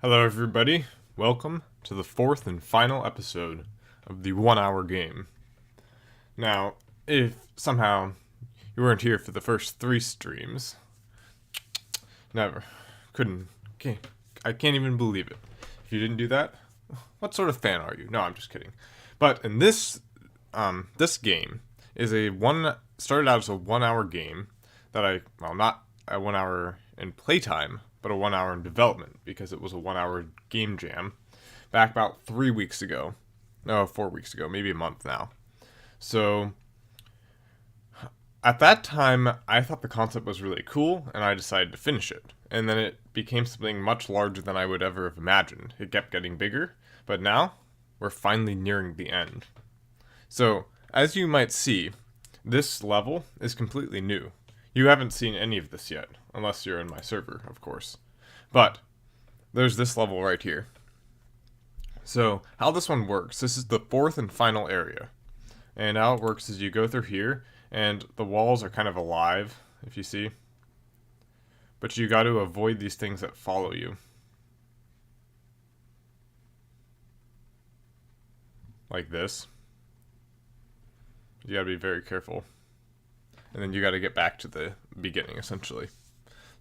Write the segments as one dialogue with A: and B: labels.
A: Hello everybody, welcome to the fourth and final episode of the 1 hour game. Now, if somehow you weren't here for the first 3 streams, never, I can't even believe it. If you didn't do that, what sort of fan are you? No, I'm just kidding. But in this game is started out as a 1 hour game that not a 1 hour in playtime, but a 1 hour in development, because it was a 1 hour game jam back about 3 weeks ago. No, 4 weeks ago, maybe a month now. So at that time, I thought the concept was really cool, and I decided to finish it. And then it became something much larger than I would ever have imagined. It kept getting bigger, but now we're finally nearing the end. So, as you might see, this level is completely new. You haven't seen any of this yet, unless you're in my server, of course. But there's this level right here. So how this one works, this is the fourth and final area. And how it works is you go through here, and the walls are kind of alive, if you see. But you got to avoid these things that follow you. Like this. You gotta be very careful. And then you gotta get back to the beginning, essentially.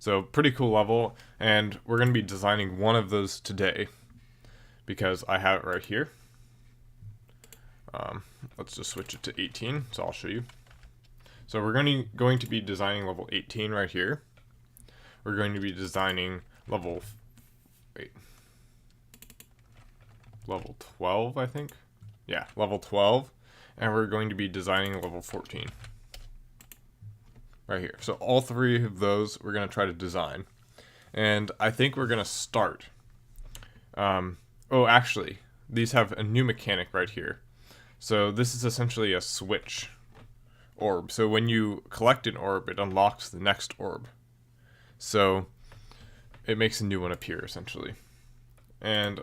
A: So, pretty cool level, and we're going to be designing one of those today, because I have it right here. Let's just switch it to 18, so I'll show you. So we're going to be designing level 18 right here. We're going to be designing level 12, I think. Yeah, level 12, and we're going to be designing level 14. Right here. So all 3 of those we're going to try to design. And I think we're going to start. Actually, these have a new mechanic right here. So this is essentially a switch orb. So when you collect an orb, it unlocks the next orb. So it makes a new one appear, essentially. And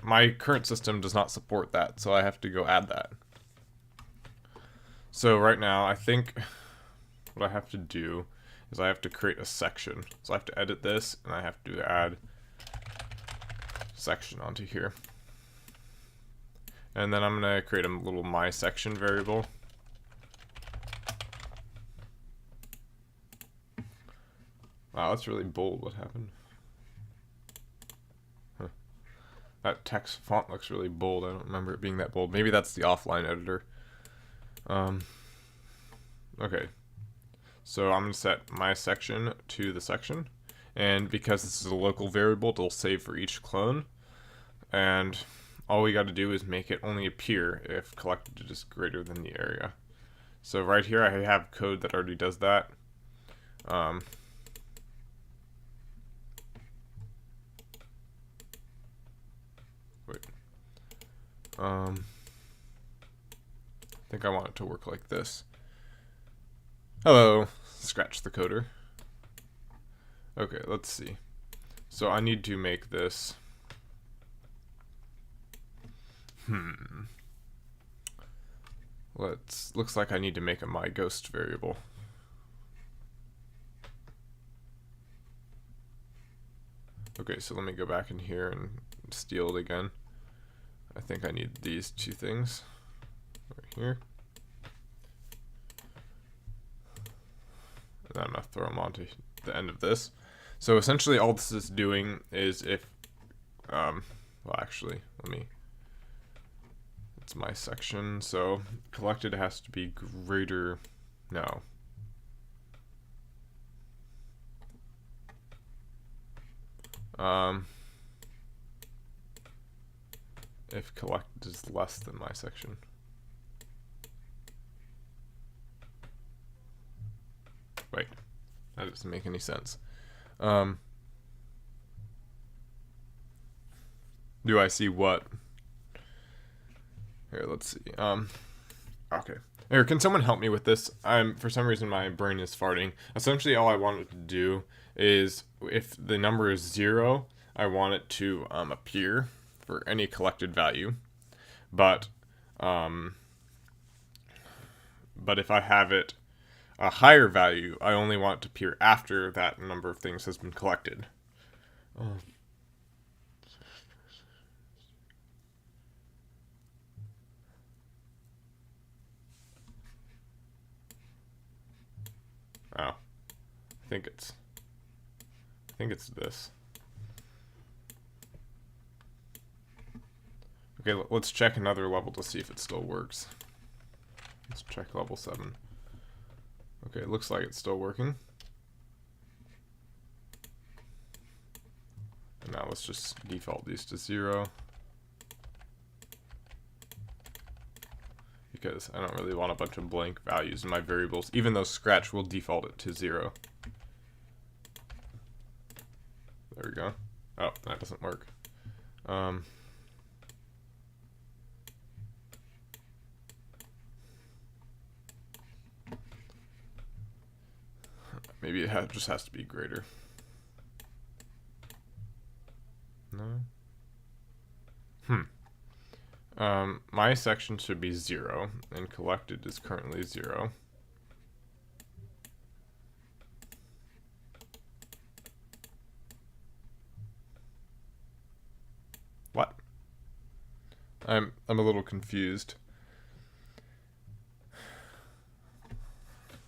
A: my current system does not support that, so I have to go add that. So right now, I think what I have to do is I have to create a section. So I have to edit this, and I have to add section onto here. And then I'm going to create a little my section variable. Wow, that's really bold. What happened? Huh. That text font looks really bold. I don't remember it being that bold. Maybe that's the offline editor. Okay. So I'm going to set my section to the section, and because this is a local variable, it'll save for each clone, and all we got to do is make it only appear if collected is greater than the area. So right here I have code that already does that. I think I want it to work like this. Hello, scratch the coder. Okay, let's see. So I need to make this. Looks like I need to make a my ghost variable. Okay, so let me go back in here and steal it again. I think I need these 2 things right here. And I'm going to throw them onto the end of this. So essentially all this is doing is if, it's my section, so collected has to be greater, no. If collected is less than my section. Wait, that doesn't make any sense. Do I see what? Here, let's see. Okay. Here, can someone help me with this? For some reason my brain is farting. Essentially all I want it to do is, if the number is 0, I want it to appear for any collected value. But if I have it a higher value, I only want it to appear after that number of things has been collected. Oh, I think it's this. Okay, let's check another level to see if it still works. Let's check level 7. Okay, it looks like it's still working. And now let's just default these to 0. Because I don't really want a bunch of blank values in my variables, even though Scratch will default it to 0. There we go. Oh, that doesn't work. Maybe it just has to be greater. No? My section should be 0, and collected is currently 0. What? I'm a little confused.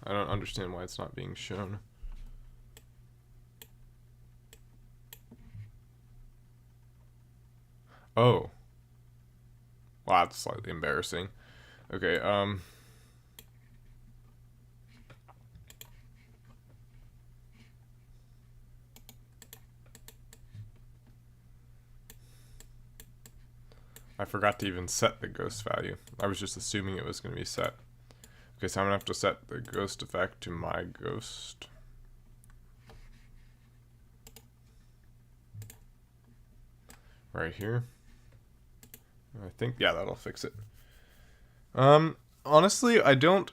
A: I don't understand why it's not being shown. Oh. Wow, that's slightly embarrassing. Okay, I forgot to even set the ghost value. I was just assuming it was going to be set. Okay, so I'm going to have to set the ghost effect to my ghost. Right here. I think, yeah, that'll fix it. Honestly, I don't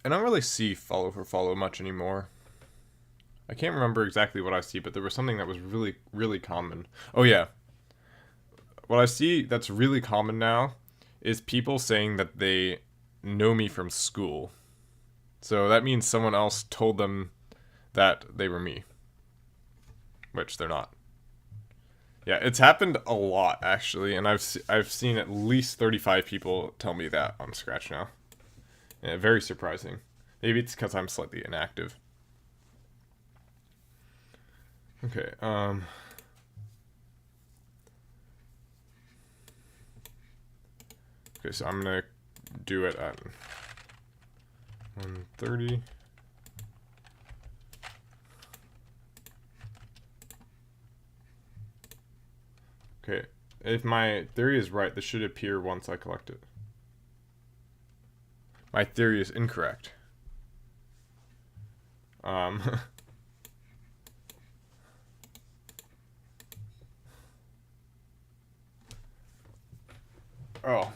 A: really see follow for follow much anymore. I can't remember exactly what I see, but there was something that was really, really common. Oh yeah. What I see that's really common now is people saying that they know me from school. So that means someone else told them that they were me. Which they're not. Yeah, it's happened a lot, actually, and I've seen at least 35 people tell me that on Scratch now. Yeah, very surprising. Maybe it's because I'm slightly inactive. Okay, okay, so I'm gonna do it at 130. Okay, if my theory is right, this should appear once I collect it. My theory is incorrect. Oh.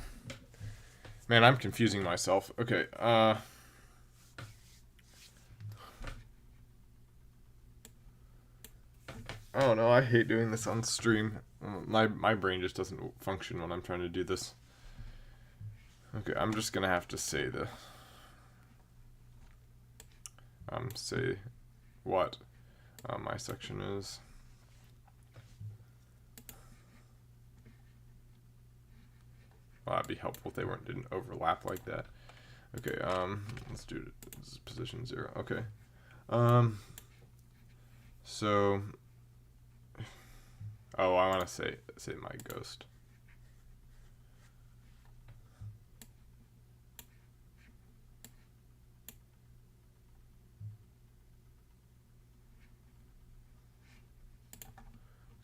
A: Man, I'm confusing myself. Okay, oh no, I hate doing this on stream. My brain just doesn't function when I'm trying to do this. Okay, I'm just gonna have to say say what my section is. Well, that'd be helpful if they didn't overlap like that. Okay, let's do this is position 0. Okay. So oh, I want to say my ghost.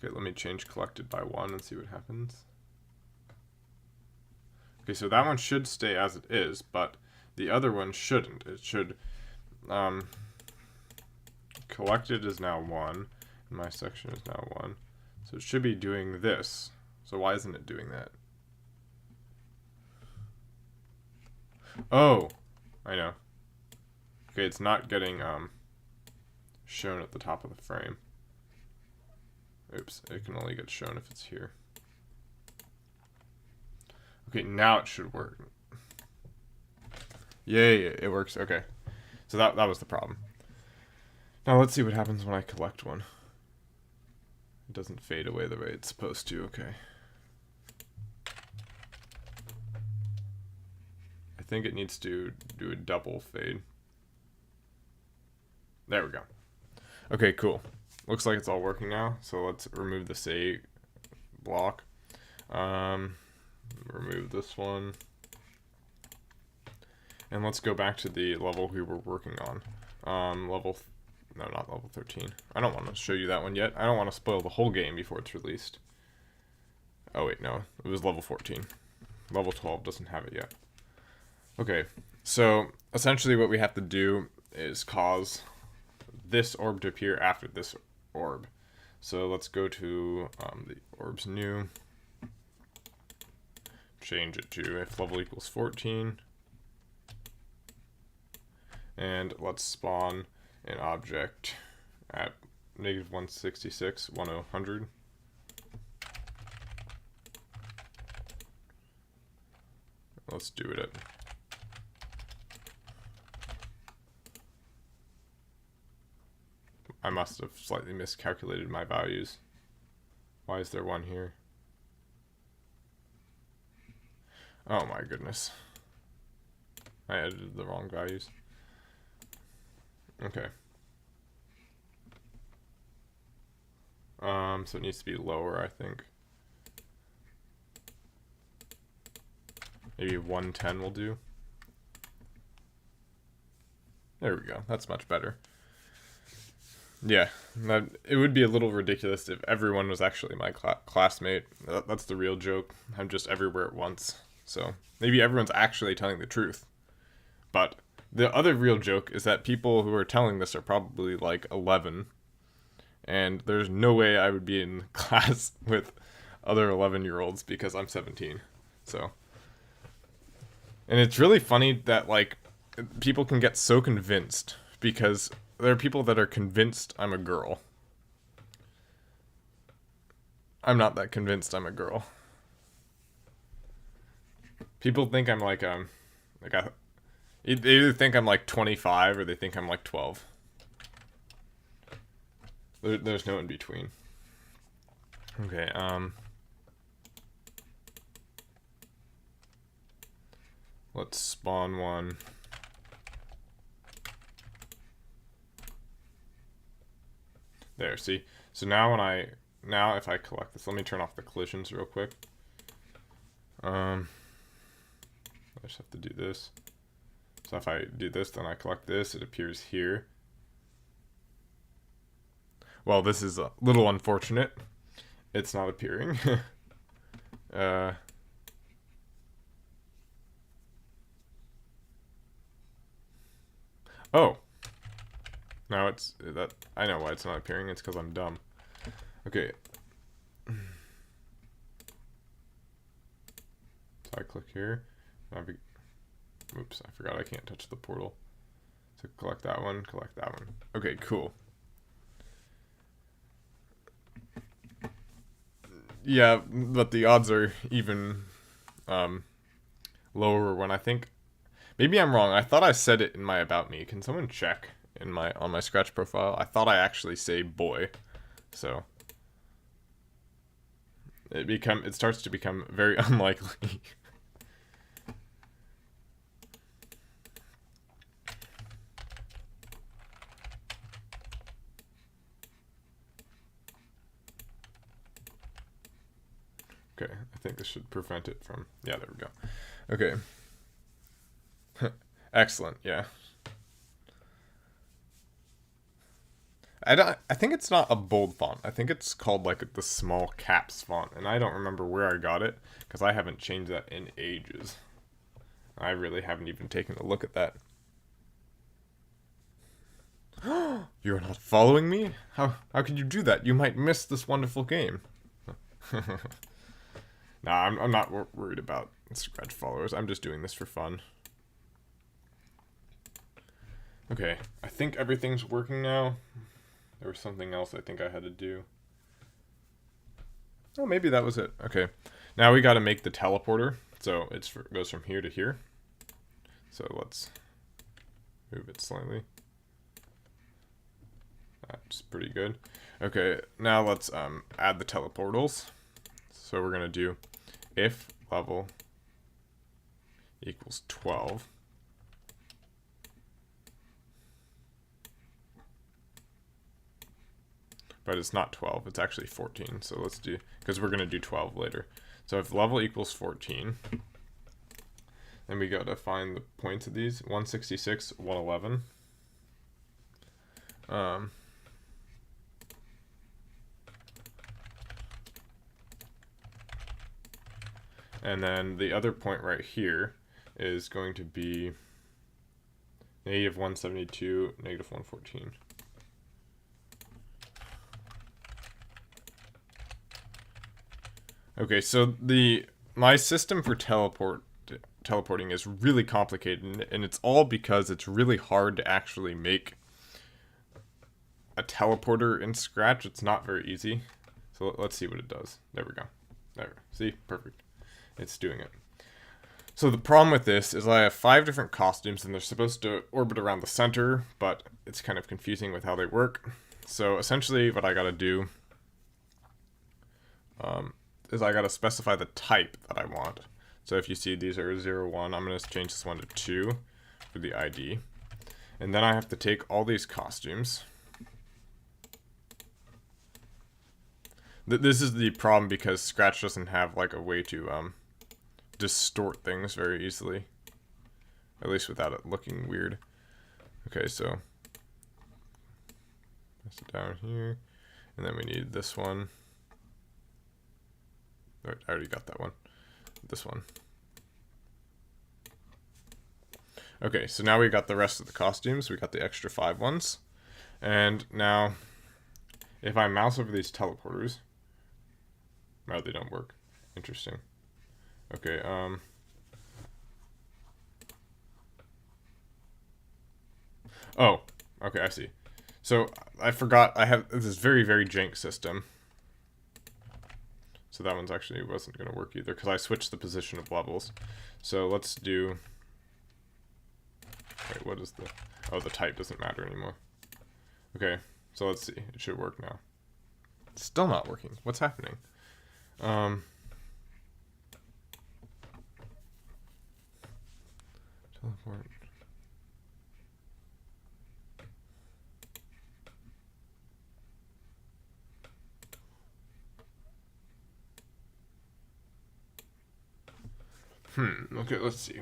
A: Okay, let me change collected by 1 and see what happens. Okay, so that one should stay as it is, but the other one shouldn't. It should, collected is now 1, and my section is now 1. So it should be doing this. So why isn't it doing that? Oh, I know. Okay, it's not getting, shown at the top of the frame. Oops, it can only get shown if it's here. Okay, now it should work. Yay, it works. Okay. So that was the problem. Now let's see what happens when I collect one. It doesn't fade away the way it's supposed to. Okay. I think it needs to do a double fade. There we go. Okay, cool. Looks like it's all working now. So let's remove the say block. Remove this one. And let's go back to the level we were working on. No, not level 13. I don't want to show you that one yet. I don't want to spoil the whole game before it's released. Oh wait, no. It was level 14. Level 12 doesn't have it yet. Okay, so essentially what we have to do is cause this orb to appear after this orb. So let's go to the orbs new. Change it to if level equals 14. And let's spawn an object at -166, 1000. Let's do it at I must have slightly miscalculated my values. Why is there one here? Oh my goodness. I edited the wrong values. Okay. So it needs to be lower, I think. Maybe 110 will do. There we go. That's much better. Yeah, it would be a little ridiculous if everyone was actually my classmate. That's the real joke. I'm just everywhere at once. So maybe everyone's actually telling the truth. But the other real joke is that people who are telling this are probably like 11. And there's no way I would be in class with other 11-year-olds because I'm 17. So. And it's really funny that, like, people can get so convinced because there are people that are convinced I'm a girl. I'm not that convinced I'm a girl. People think I'm like they either think I'm like 25 or they think I'm like 12. There's no in between. Okay, let's spawn one. There, see? So now if I collect this, let me turn off the collisions real quick. I just have to do this. So if I do this, then I collect this, it appears here. Well, this is a little unfortunate. It's not appearing. Oh. Now it's that I know why it's not appearing. It's because I'm dumb. Okay. So I click here. Oops, I forgot I can't touch the portal. So collect that one, collect that one. Okay, cool. Yeah, but the odds are even lower when I think. Maybe I'm wrong. I thought I said it in my about me. Can someone check on my Scratch profile? I thought I actually say boy. So it starts to become very unlikely. Okay, I think this should prevent it from. Yeah, there we go. Okay. Excellent. Yeah. I think it's not a bold font. I think it's called like the small caps font, and I don't remember where I got it because I haven't changed that in ages. I really haven't even taken a look at that. You're not following me? How could you do that? You might miss this wonderful game. Nah, I'm not worried about Scratch followers. I'm just doing this for fun. Okay, I think everything's working now. There was something else I think I had to do. Oh, maybe that was it. Okay, now we got to make the teleporter. So it goes from here to here. So let's move it slightly. That's pretty good. Okay, now let's add the teleportals. So we're gonna do if level equals 12. but it's not 12, it's actually 14. So let's do, because we're going to do 12 later. So if level equals 14, then we got to find the points of these, 166, 111. And then the other point right here is going to be negative 172, negative 114. Okay, so my system for teleporting is really complicated, and it's all because it's really hard to actually make a teleporter in Scratch. It's not very easy. So let's see what it does. There we go. There. See? Perfect. It's doing it. So the problem with this is I have 5 different costumes, and they're supposed to orbit around the center, but it's kind of confusing with how they work. So essentially what I gotta do is I gotta specify the type that I want. So if you see these are 0, 1, I'm gonna change this one to 2 for the ID. And then I have to take all these costumes. This is the problem because Scratch doesn't have like a way to distort things very easily. At least without it looking weird. Okay, so press it down here. And then we need this one. I already got that one. This one. Okay, so now we got the rest of the costumes. We got the extra 5 ones. And now, if I mouse over these teleporters... No, they don't work. Interesting. Okay, Oh, okay, I see. So, I forgot, I have this very, very jank system. So that one's actually wasn't going to work either, because I switched the position of levels. So let's do... Wait, what is the... Oh, the type doesn't matter anymore. Okay, so let's see. It should work now. It's still not working. What's happening? Teleport. Okay, let's see.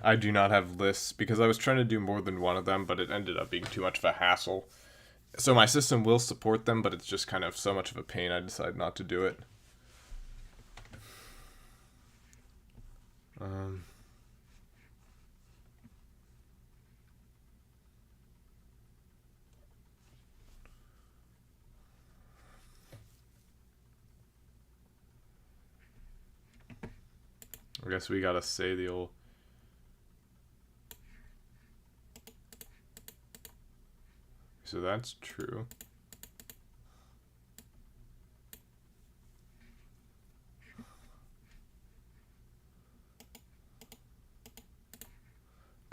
A: I do not have lists because I was trying to do more than one of them, but it ended up being too much of a hassle. So my system will support them, but it's just kind of so much of a pain I decided not to do it. I guess we gotta say the old... So that's true.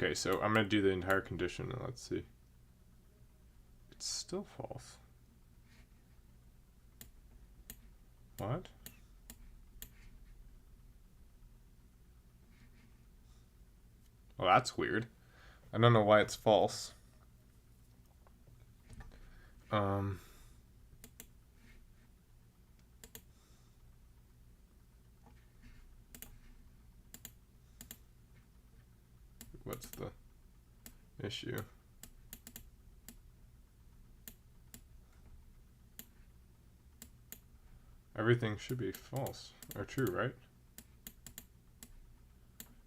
A: Okay, so I'm gonna do the entire condition and let's see. It's still false. What? Well, that's weird. I don't know why it's false. What's the issue? Everything should be false or true, right?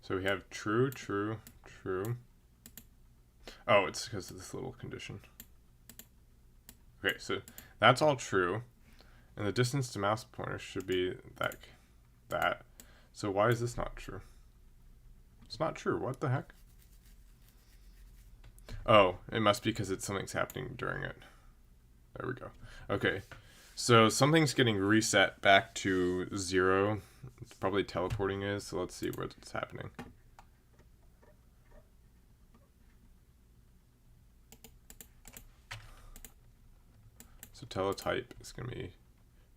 A: So we have true, true, true. Oh, it's because of this little condition. Okay, so that's all true. And the distance to mouse pointer should be that. So why is this not true? It's not true. What the heck? Oh, it must be because something's happening during it. There we go. Okay, so something's getting reset back to 0. It's probably teleporting is, so let's see what's happening. So teletype is going to be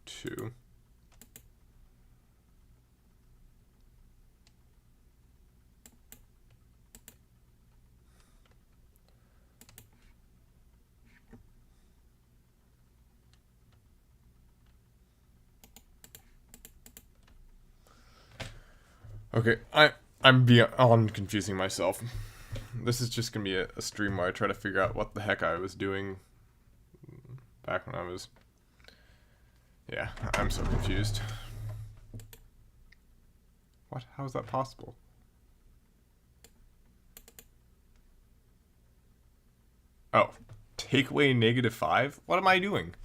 A: 2. Okay, I'm beyond confusing myself. This is just gonna be a stream where I try to figure out what the heck I was doing back when I was... Yeah, I'm so confused. What? How is that possible? Oh, take away -5? What am I doing?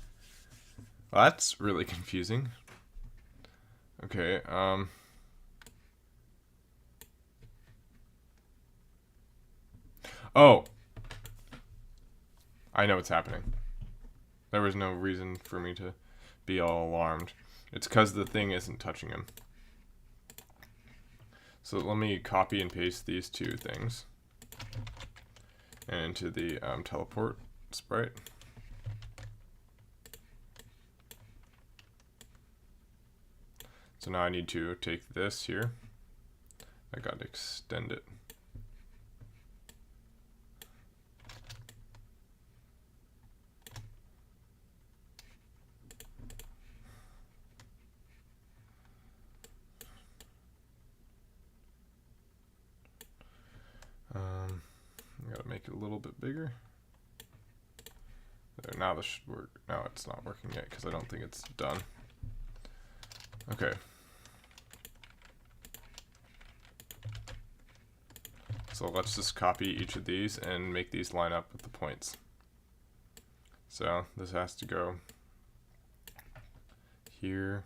A: Well, that's really confusing. Okay, Oh! I know what's happening. There was no reason for me to be all alarmed. It's because the thing isn't touching him. So let me copy and paste these two things and into the teleport sprite. So now I need to take this here. I gotta extend it. I gotta make it a little bit bigger. There, now this should work. No, it's not working yet because I don't think it's done. Okay. So let's just copy each of these and make these line up with the points. So this has to go here.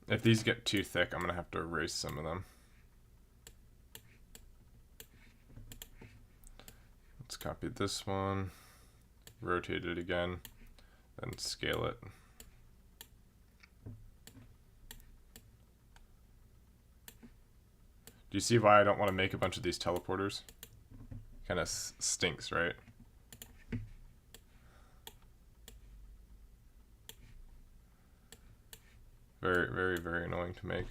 A: If these get too thick, I'm gonna have to erase some of them. Let's copy this one, rotate it again, then scale it. Do you see why I don't want to make a bunch of these teleporters? Kind of stinks, right? Very, very, very annoying to make.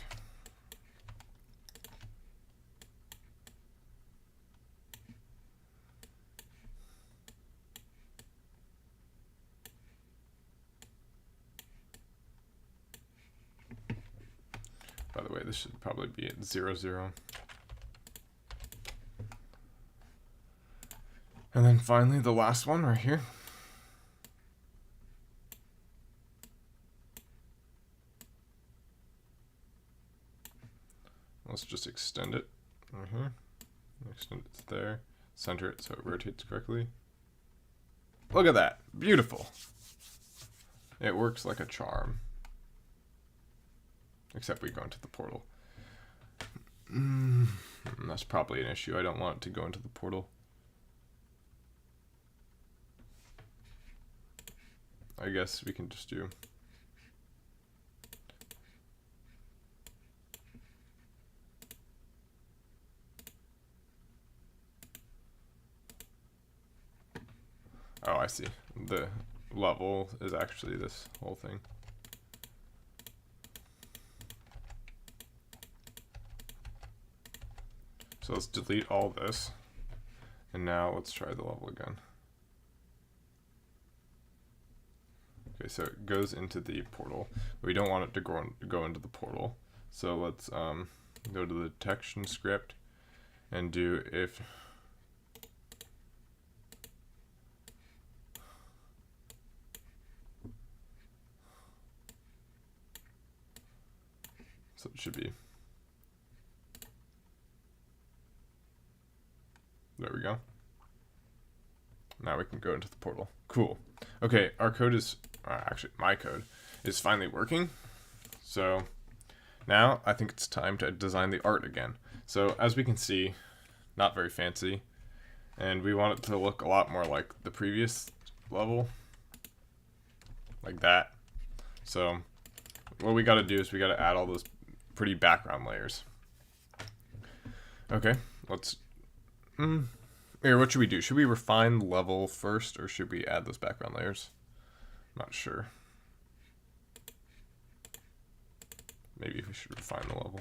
A: By the way, this should probably be at 0, 0. And then finally, the last one right here. Let's just extend it right here. Extend it there. Center it so it rotates correctly. Look at that. Beautiful. It works like a charm. Except we go into the portal. That's probably an issue. I don't want it to go into the portal. I guess we can just do... Oh, I see. The level is actually this whole thing. So let's delete all this. And now let's try the level again. Okay, so it goes into the portal. We don't want it to go into the portal. So let's go to the detection script and do if... So it should be... There we go. Now we can go into the portal. Cool. Okay, our code is... actually, my code is finally working. So now I think it's time to design the art again. So as we can see, not very fancy. And we want it to look a lot more like the previous level. Like that. So what we got to do is we got to add all those pretty background layers. Okay, let's... Here, what should we do? Should we refine the level first, or should we add those background layers? Not sure. Maybe we should refine the level.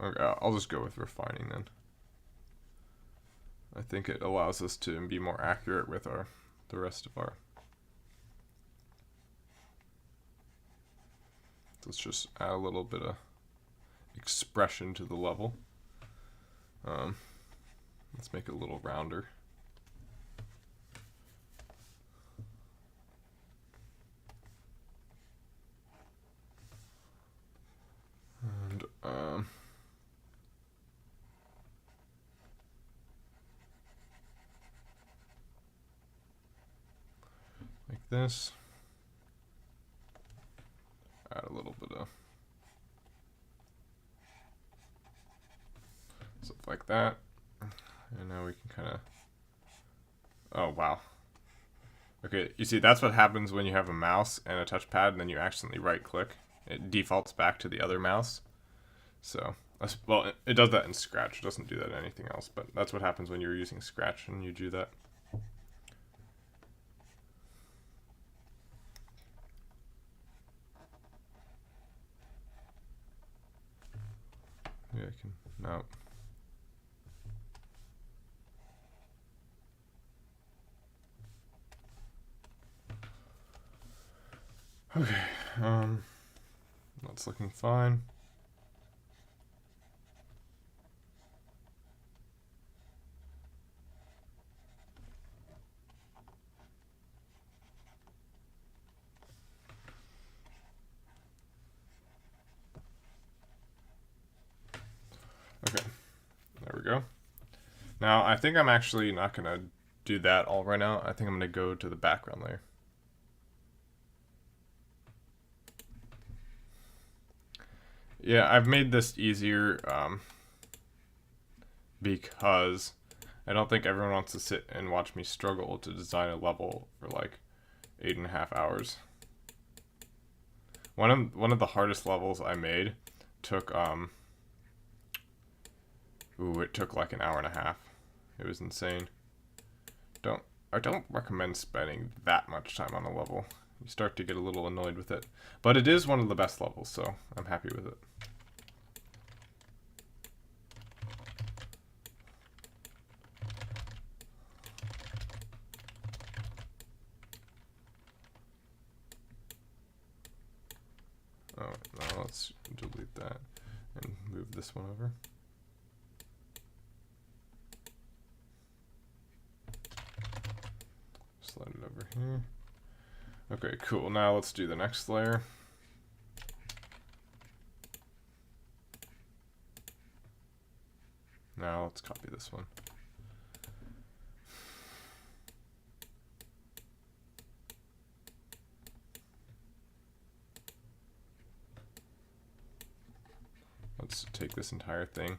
A: Okay, I'll just go with refining then. I think it allows us to be more accurate with the rest of our. Let's just add a little bit of expression to the level. Let's make it a little rounder. And like this. Add a little bit of stuff like that. And now we can kind of, oh wow. Okay, you see that's what happens when you have a mouse and a touchpad and then you accidentally right click. It defaults back to the other mouse. So, well, it does that in Scratch. It doesn't do that in anything else, but that's what happens when you're using Scratch and you do that. Yeah, I can, no. Okay, that's looking fine. Okay, there we go. Now, I think I'm actually not going to do that all right now. I think I'm going to go to the background layer. Yeah, I've made this easier because I don't think everyone wants to sit and watch me struggle to design a level for like 8.5 hours. One of the hardest levels I made took it took like an hour and a half. It was insane. I don't recommend spending that much time on a level. You start to get a little annoyed with it. But it is one of the best levels, so I'm happy with it. Oh, now let's delete that and move this one over. Slide it over here. Okay, cool. Now let's do the next layer. Now let's copy this one. Let's take this entire thing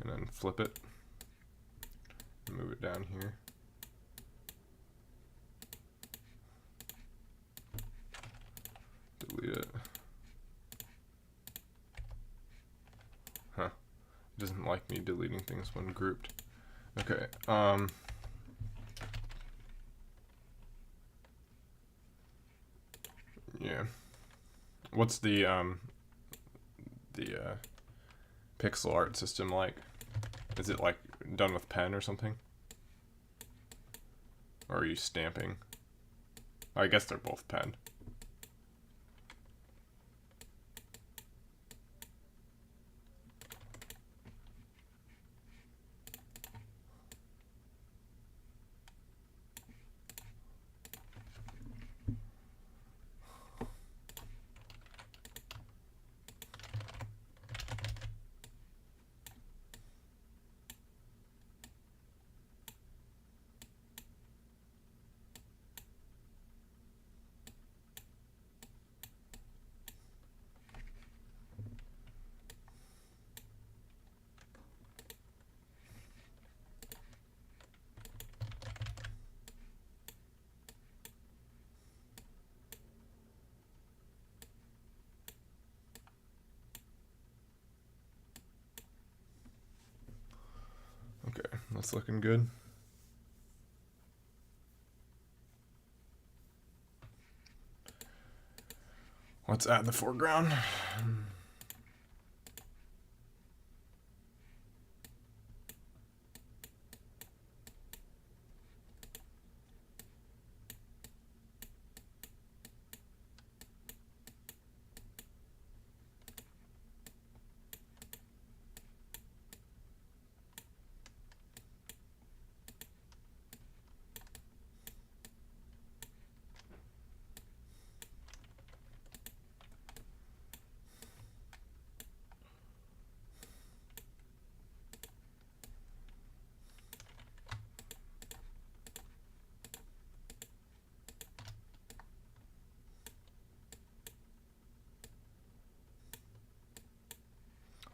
A: and then flip it and move it down here. Delete it. Huh. It doesn't like me deleting things when grouped. Okay. Yeah. What's the pixel art system like? Is it like done with pen or something? Or are you stamping? I guess they're both pen. Okay, that's looking good. Let's add the foreground.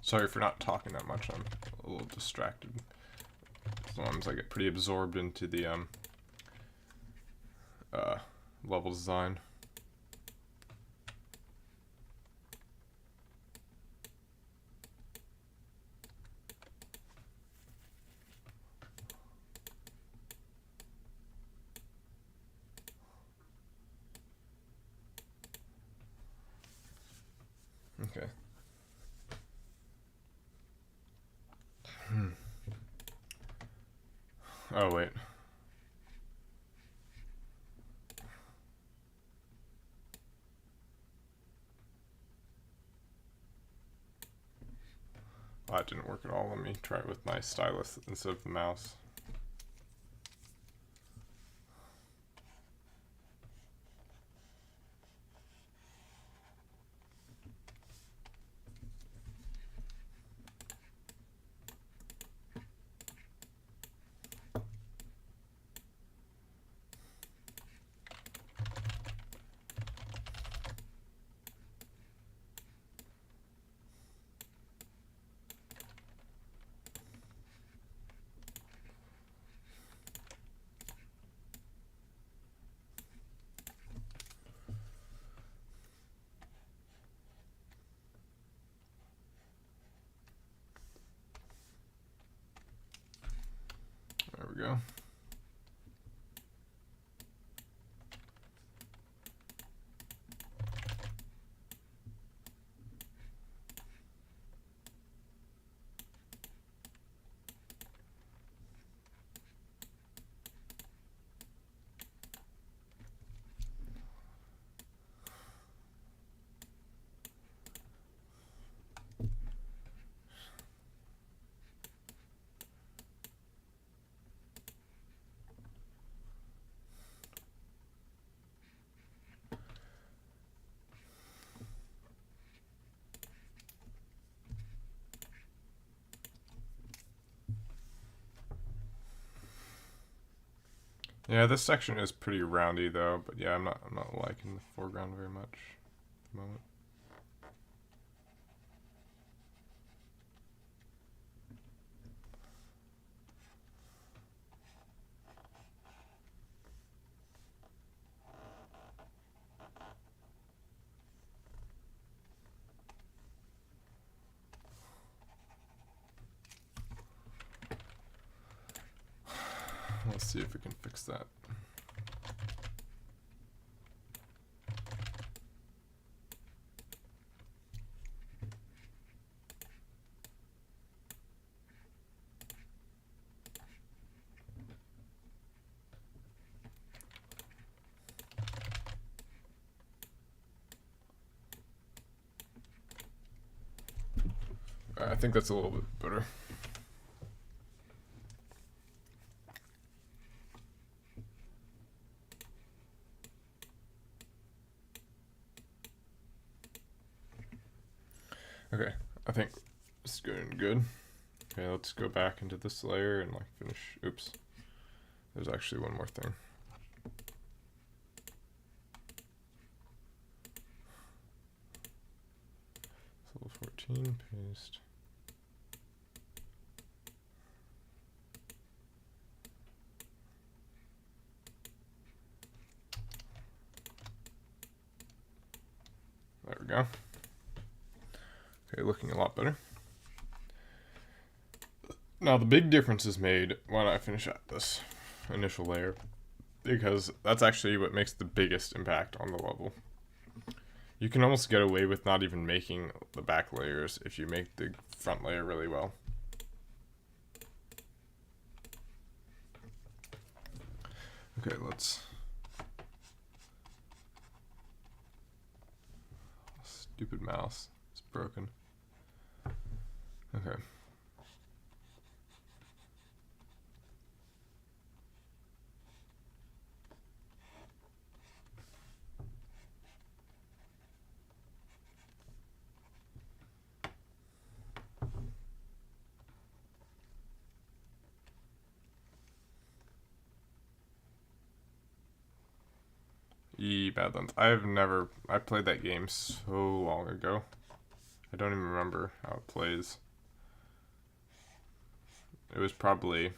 A: Sorry for not talking that much. I'm a little distracted. Sometimes I get pretty absorbed into the level design. Okay. Oh, wait. Oh, that didn't work at all. Let me try it with my stylus instead of the mouse. There we go. Yeah, this section is pretty roundy though, but yeah, I'm not liking the foreground very much at the moment. Let's see if we can fix that. I think that's a little bit better. Okay, I think it's good. Okay, let's go back into this layer and like finish. Oops, there's actually one more thing. Level 14, paste. There we go. Okay, looking a lot better. Now the big difference is made when I finish at this initial layer, because that's actually what makes the biggest impact on the level. You can almost get away with not even making the back layers if you make the front layer really well. Okay, let's... Stupid mouse. It's broken. Okay. Badlands. I played that game so long ago. I don't even remember how it plays. It was probably,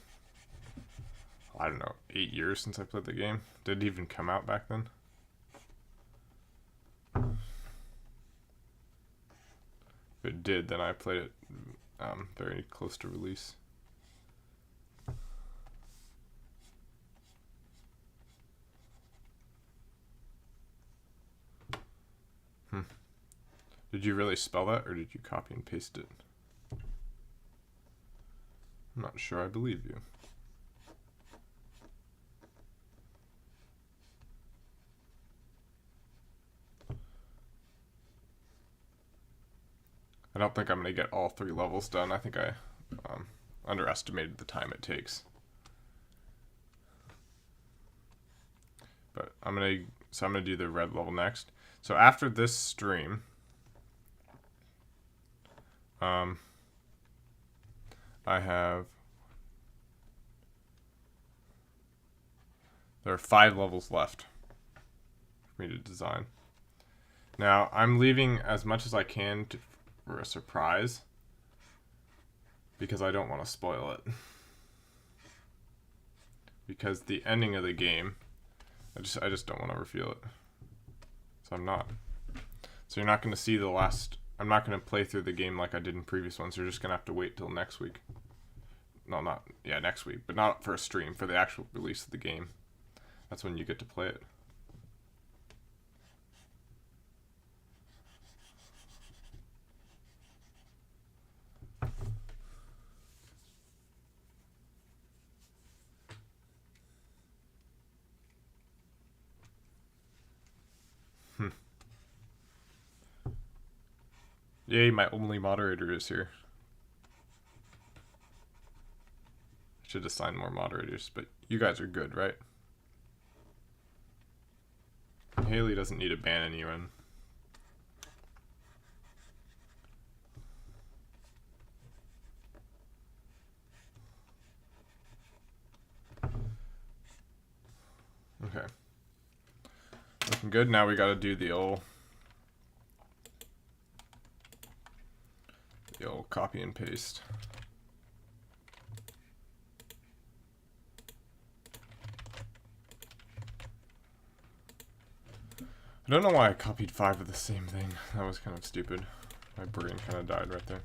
A: I don't know, 8 years since I played the game. Did it even come out back then? If it did, then I played it very close to release. Did you really spell that, or did you copy and paste it? I'm not sure I believe you. I don't think I'm going to get all 3 levels done. I think I underestimated the time it takes. But I'm going to do the red level next. So after this stream, there are 5 levels left for me to design. Now, I'm leaving as much as I can for a surprise because I don't want to spoil it. Because the ending of the game, I just don't want to reveal it. So I'm not. So you're not going to see the last. I'm not going to play through the game like I did in previous ones. You're just going to have to wait till next week. No, next week, but not for a stream, for the actual release of the game. That's when you get to play it. Yay, my only moderator is here. I should assign more moderators, but you guys are good, right? Haley doesn't need to ban anyone. Okay. Looking good. Now we gotta do the old copy and paste. I don't know why I copied 5 of the same thing. That was kind of stupid. My brain kind of died right there.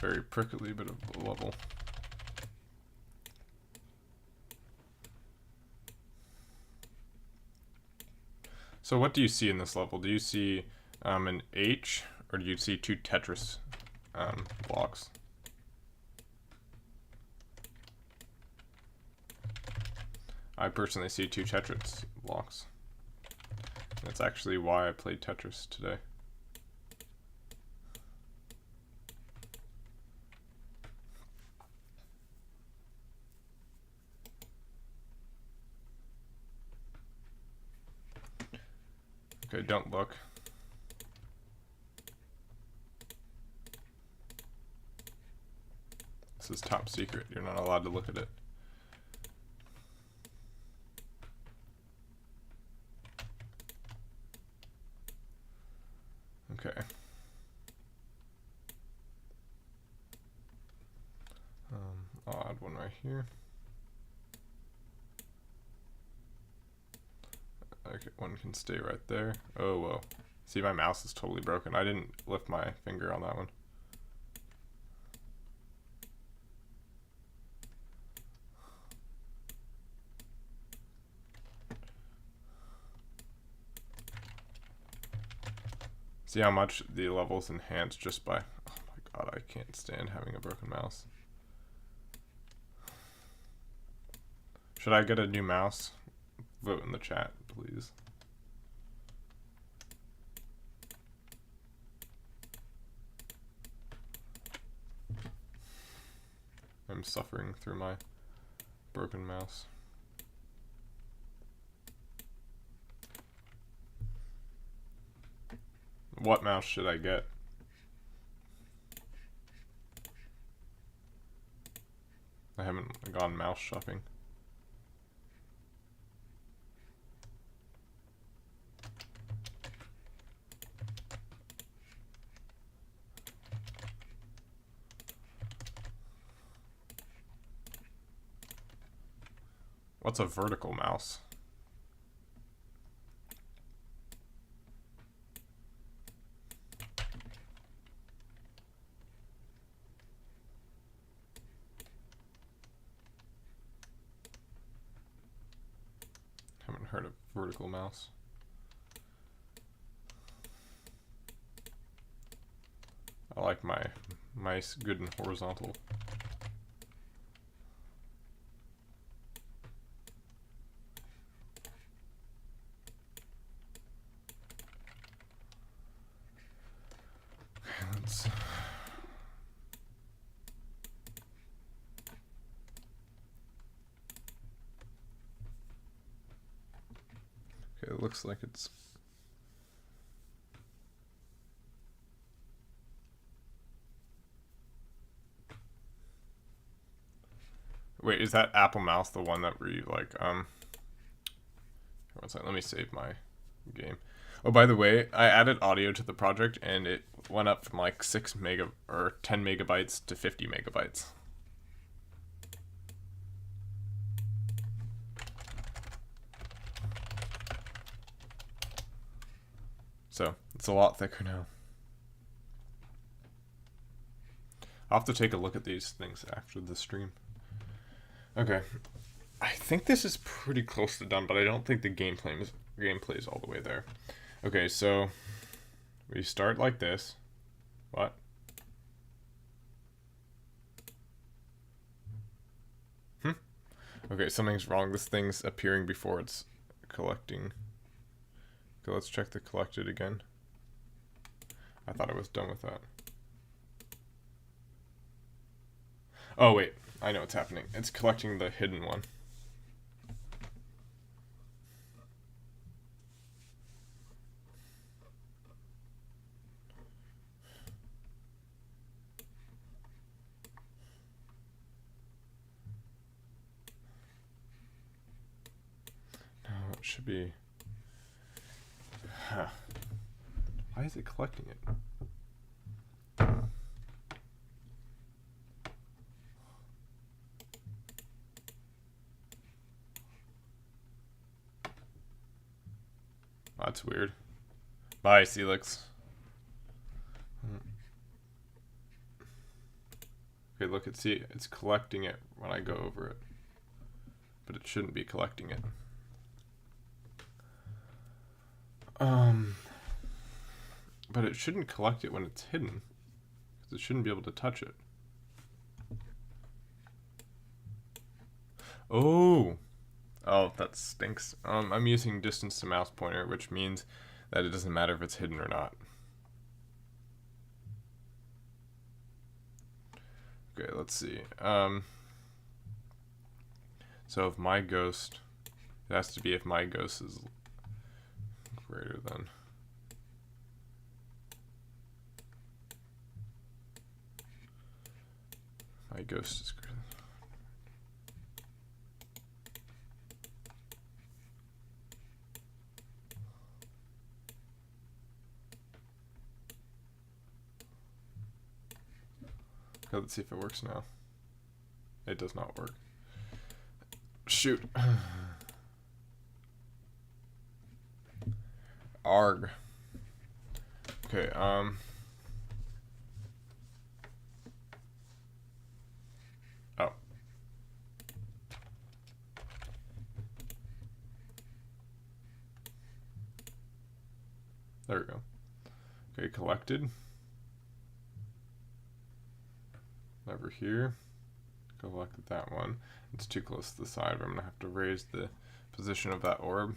A: Very prickly bit of a level. So what do you see in this level? Do you see an H, or do you see 2 Tetris blocks? I personally see 2 Tetris blocks. That's actually why I played Tetris today. Okay, don't look. This is top secret. You're not allowed to look at it. Okay. I'll add one right here. Okay, one can stay right there. Oh, whoa. See, my mouse is totally broken. I didn't lift my finger on that one. See how much the level's enhanced just by... Oh my god, I can't stand having a broken mouse. Should I get a new mouse? Vote in the chat, please. I'm suffering through my broken mouse. What mouse should I get? I haven't gone mouse shopping. What's a vertical mouse? Haven't heard of vertical mouse. I like my mice good and horizontal. Okay, it looks like it's... Wait, is that Apple Mouse the one that where you like, one second, let me save my game. Oh, by the way, I added audio to the project and it went up from like 10 megabytes to 50 megabytes. So, it's a lot thicker now. I'll have to take a look at these things after the stream. Okay. I think this is pretty close to done, but I don't think the gameplay is all the way there. Okay, so we start like this. What? Okay, something's wrong. This thing's appearing before it's collecting. Okay, let's check the collected again. I thought I was done with that. Oh, wait. I know what's happening. It's collecting the hidden one. No, it should be... Huh. Why is it collecting it? That's weird. Bye, Celix. Okay, look, it's collecting it when I go over it. But it shouldn't be collecting it. But it shouldn't collect it when it's hidden. Because it shouldn't be able to touch it. Oh! Oh, that stinks. I'm using distance to mouse pointer, which means that it doesn't matter if it's hidden or not. Okay, let's see. So if my ghost, it has to be if my ghost is greater than. My ghost is greater than. Okay, let's see if it works now. It does not work. Shoot. Arg. Okay, Oh. There we go. Okay, collected. Over here. Collect that one. It's too close to the side, but I'm gonna have to raise the position of that orb.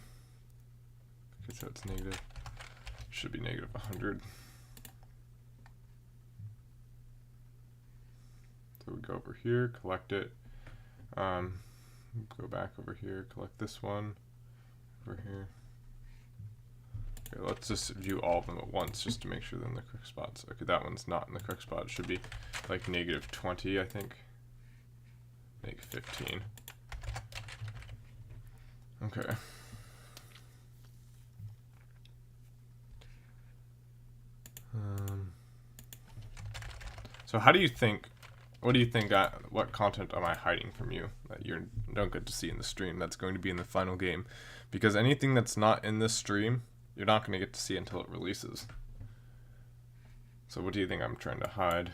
A: Okay, so it's negative. Should be negative 100. So we go over here, collect it. Go back over here, collect this one. Over here. Okay, let's just view all of them at once just to make sure they're in the correct spots. Okay, that one's not in the correct spot. It should be like -20, I think. -15. Okay. So how do you think, what do you think, what content am I hiding from you that you don't get to see in the stream that's going to be in the final game? Because anything that's not in this stream, you're not going to get to see until it releases. So what do you think I'm trying to hide?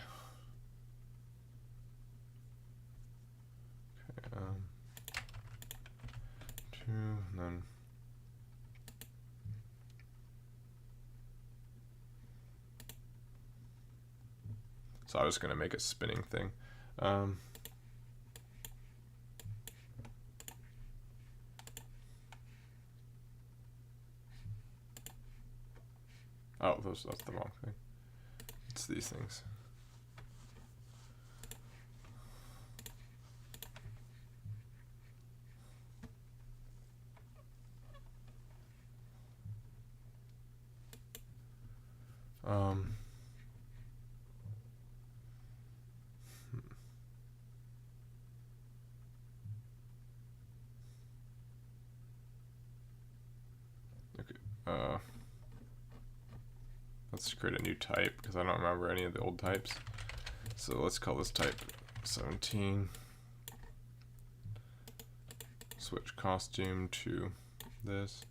A: Okay, 2, and then... So I was going to make a spinning thing. Oh, that's the wrong thing. It's these things. Let's create a new type because I don't remember any of the old types. So let's call this type 17. Switch costume to this.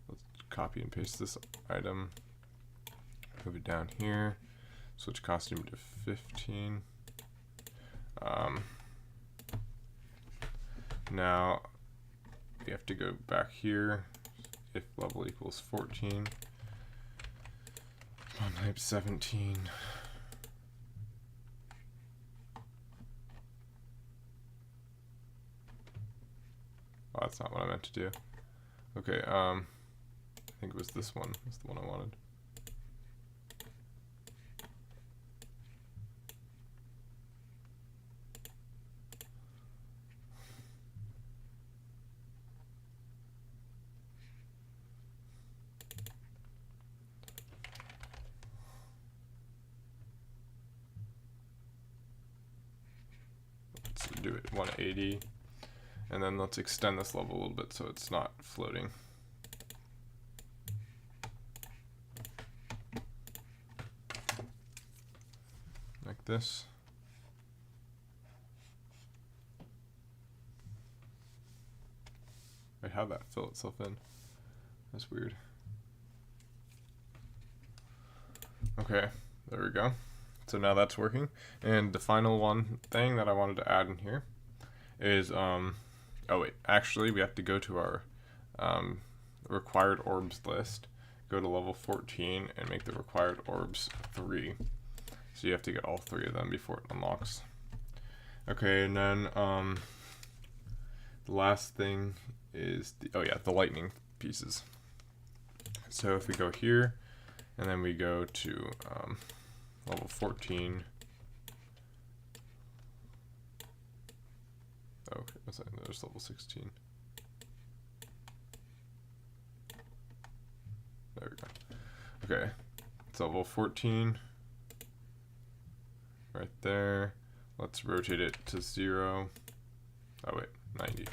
A: Let's copy and paste this item. Move it down here. Switch costume to 15. Now we have to go back here. If level equals 14. On type 17. Oh, that's not what I meant to do. Okay, I think it was this one. That's the one I wanted. Do it 180, and then let's extend this level a little bit so it's not floating. Like this. Wait, how'd that fill itself in? That's weird. Okay, there we go. So now that's working. And the final one thing that I wanted to add in here is, oh wait, actually we have to go to our required orbs list, go to level 14 and make the required orbs 3. So you have to get all 3 of them before it unlocks. Okay, and then the last thing is, the lightning pieces. So if we go here, and then we go to level 14. Okay, what's that? There's level 16. There we go. Okay, it's level 14. Right there. Let's rotate it to 0. Oh wait, 90.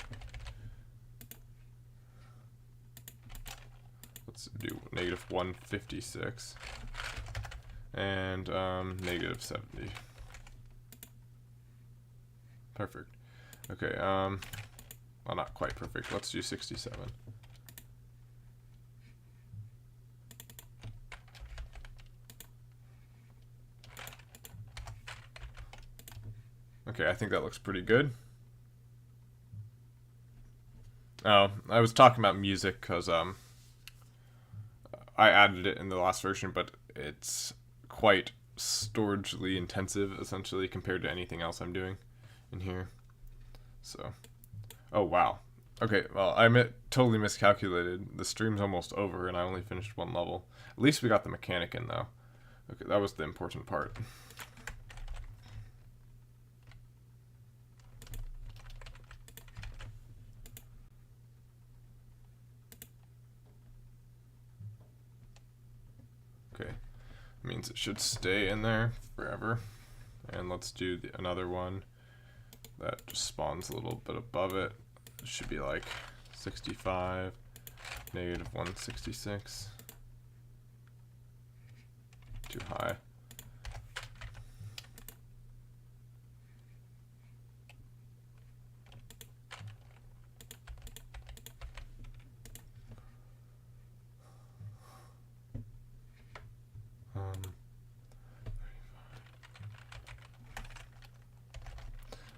A: Let's do -156. And -70. Perfect. Okay, well, not quite perfect. Let's do 67. Okay, I think that looks pretty good. Oh, I was talking about music because I added it in the last version, but it's quite storagely intensive, essentially, compared to anything else I'm doing in here. So, oh wow. Okay, well, totally miscalculated. The stream's almost over, and I only finished 1 level. At least we got the mechanic in, though. Okay, that was the important part. means it should stay in there forever. And let's do another one that just spawns a little bit above it. It should be like 65, negative 166. Too high.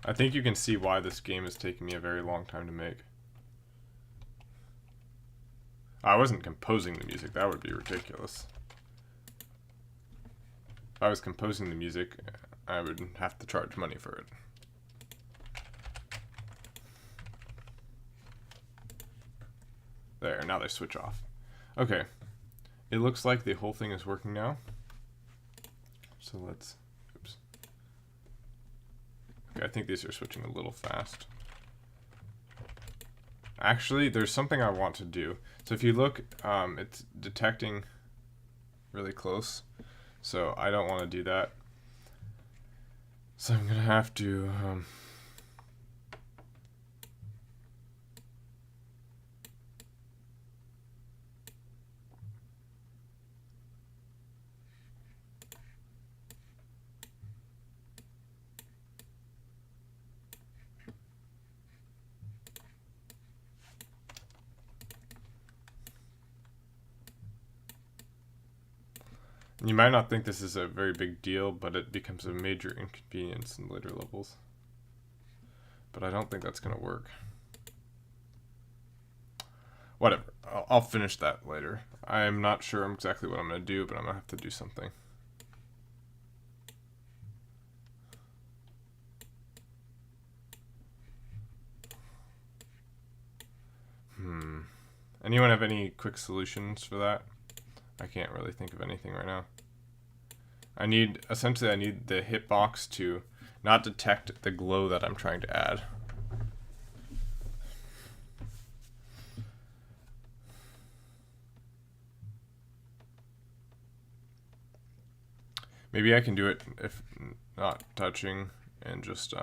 A: I think you can see why this game is taking me a very long time to make. I wasn't composing the music, that would be ridiculous. If I was composing the music, I would have to charge money for it. There, now they switch off. Okay, it looks like the whole thing is working now. So let's, oops. Okay, I think these are switching a little fast. Actually, there's something I want to do. So if you look, it's detecting really close. So I don't want to do that. So I'm going to have to... You might not think this is a very big deal, but it becomes a major inconvenience in later levels. But I don't think that's going to work. Whatever. I'll finish that later. I'm not sure exactly what I'm going to do, but I'm going to have to do something. Anyone have any quick solutions for that? I can't really think of anything right now. Essentially I need the hitbox to not detect the glow that I'm trying to add. Maybe I can do it if not touching and just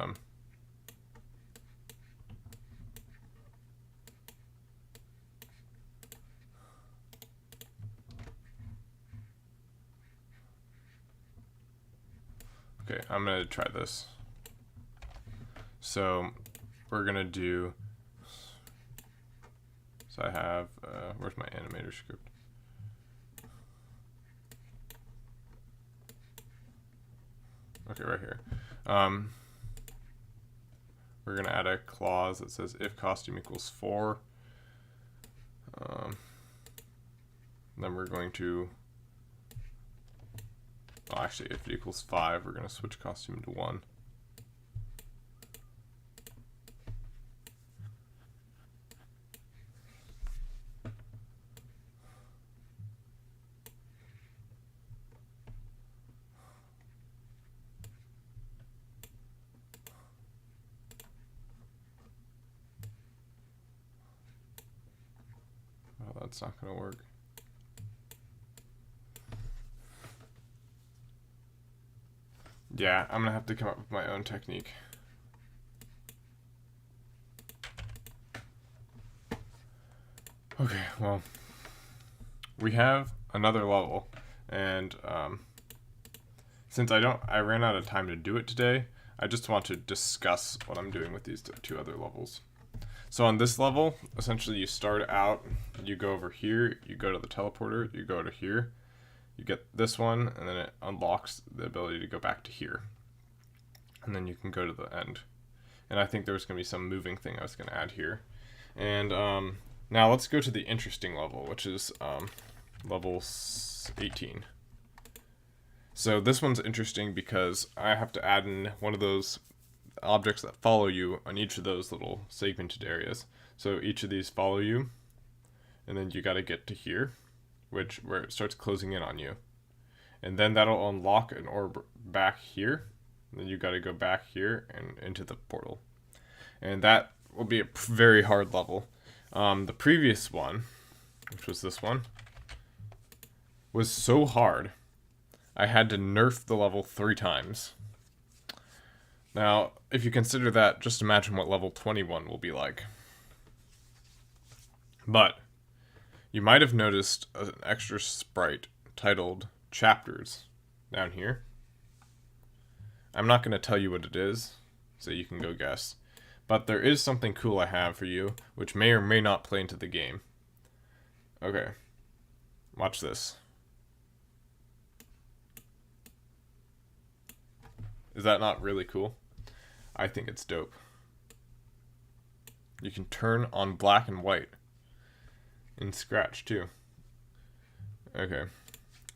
A: okay, I'm going to try this. So we're going to do, so I have, where's my animator script? Okay, right here. We're going to add a clause that says if costume equals 4. Then we're going to, well, actually, if it equals 5, we're going to switch costume to 1. Oh, that's not going to work. Yeah, I'm gonna have to come up with my own technique. Okay, well, we have another level, and since I ran out of time to do it today, I just want to discuss what I'm doing with these two other levels. So on this level, essentially you start out, you go over here, you go to the teleporter, you go to here, you get this one, and then it unlocks the ability to go back to here. And then you can go to the end. And I think there's going to be some moving thing I was going to add here. And now let's go to the interesting level, which is level 18. So this one's interesting because I have to add in one of those objects that follow you on each of those little segmented areas. So each of these follow you, and then you got to get to here, where it starts closing in on you. And then that'll unlock an orb back here. And then you got to go back here and into the portal. And that will be a very hard level. The previous one, which was this one, was so hard I had to nerf the level 3 times. Now, if you consider that, just imagine what level 21 will be like. But you might have noticed an extra sprite titled Chapters down here. I'm not going to tell you what it is, so you can go guess. But there is something cool I have for you, which may or may not play into the game. Okay. Watch this. Is that not really cool? I think it's dope. You can turn on black and white in Scratch too. Okay.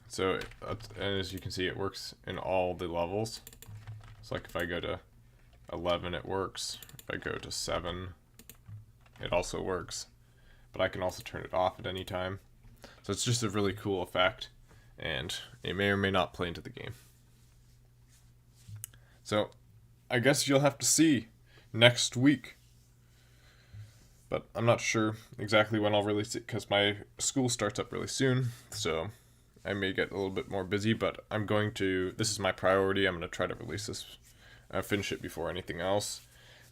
A: So, and as you can see, it works in all the levels. It's like if I go to 11, it works. If I go to 7, it also works. But I can also turn it off at any time. So it's just a really cool effect, and it may or may not play into the game. So I guess you'll have to see next week. But I'm not sure exactly when I'll release it because my school starts up really soon. So I may get a little bit more busy, but I'm going to, this is my priority. I'm going to try to release this, finish it before anything else.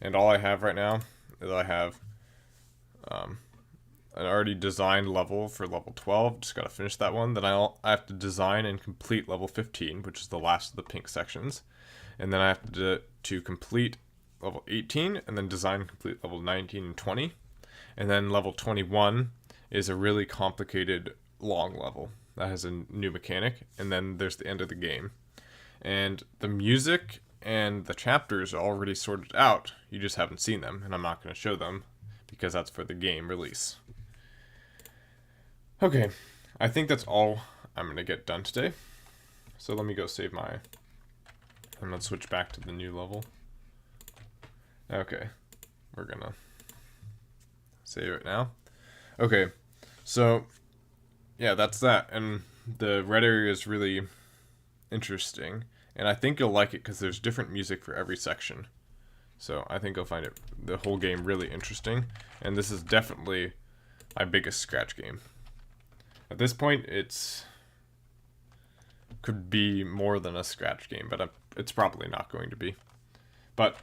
A: And all I have right now is I have an already designed level for level 12. Just got to finish that one. Then I have to design and complete level 15, which is the last of the pink sections. And then I have to complete level 18, and then design and complete level 19 and 20. And then level 21 is a really complicated long level that has a new mechanic, and then there's the end of the game. And the music and the chapters are already sorted out. You just haven't seen them, and I'm not going to show them because that's for the game release. Okay, I think that's all I'm going to get done today. So let me go save my... I'm going to switch back to the new level. Okay, we're going to save it now. Okay, so yeah, that's that. And the red area is really interesting. And I think you'll like it because there's different music for every section. So I think you'll find it, the whole game, really interesting. And this is definitely my biggest Scratch game. At this point, it's could be more than a Scratch game, but it's probably not going to be. But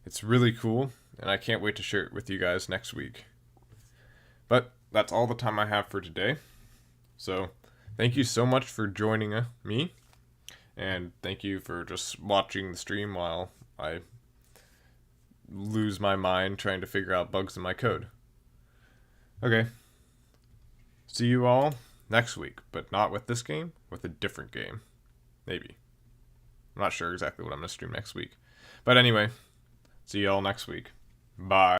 A: it's really cool, and I can't wait to share it with you guys next week. But that's all the time I have for today. So thank you so much for joining me, and thank you for just watching the stream while I lose my mind trying to figure out bugs in my code. Okay. See you all next week, but not with this game, with a different game. Maybe. I'm not sure exactly what I'm going to stream next week. But anyway, see you all next week. Bye.